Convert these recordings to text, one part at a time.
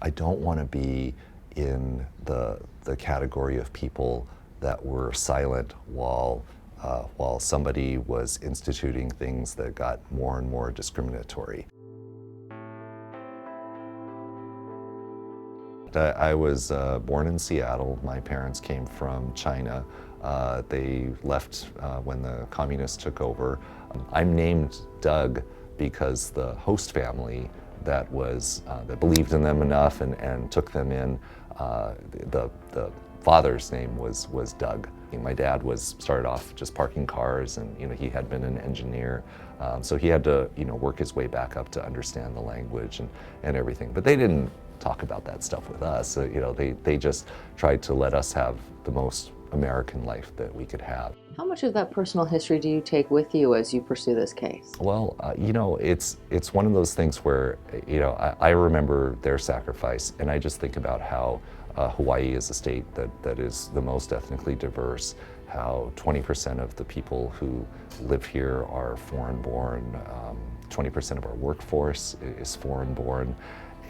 I don't want to be in the category of people that were silent while somebody was instituting things that got more and more discriminatory. I was born in Seattle. My parents came from China. They left when the communists took over. I'm named Doug because the host family that believed in them enough and took them in, the father's name was Doug. My dad started off just parking cars, and he had been an engineer, so he had to work his way back up to understand the language and everything. But they didn't talk about that stuff with us. They just tried to let us have the most American life that we could have. How much of that personal history do you take with you as you pursue this case? Well, it's one of those things where I remember their sacrifice, and I just think about how Hawaii is a state that is the most ethnically diverse, how 20% of the people who live here are foreign-born, 20% of our workforce is foreign-born.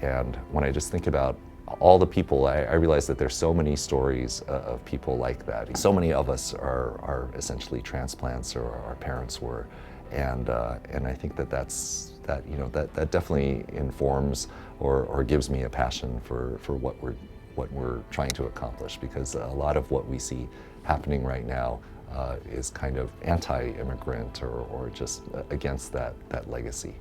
And when I just think about all the people, I realize that there's so many stories of people like that. So many of us are essentially transplants, or our parents were, and I think that that definitely informs or gives me a passion for what we're trying to accomplish, because a lot of what we see happening right now is kind of anti-immigrant or just against that legacy.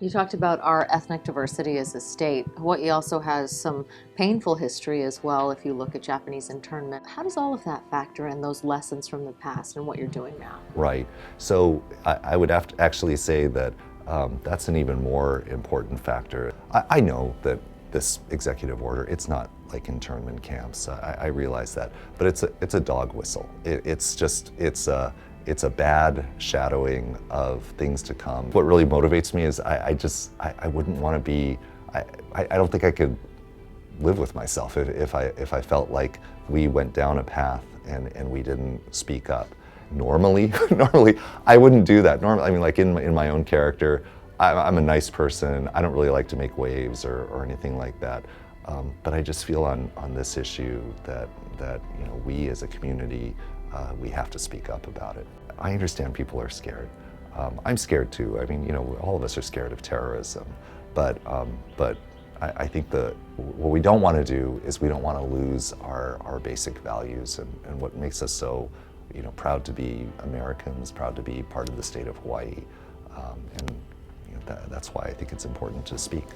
You talked about our ethnic diversity as a state. Hawaii also has some painful history as well if you look at Japanese internment. How does all of that factor in, those lessons from the past and what you're doing now? Right. So I would have to actually say that that's an even more important factor. I know that this executive order, it's not like internment camps. I realize that, but it's a dog whistle. It's a bad shadowing of things to come. What really motivates me is I wouldn't want to be, I don't think I could live with myself if I felt like we went down a path and we didn't speak up. Normally I wouldn't do that. Normally, I mean, like in my own character, I'm a nice person. I don't really like to make waves or anything like that. But I just feel on this issue that we as a community, we have to speak up about it. I understand people are scared. I'm scared too. I mean, all of us are scared of terrorism, but I think what we don't want to do is we don't want to lose our basic values and what makes us so proud to be Americans, proud to be part of the state of Hawaii, and that's why I think it's important to speak.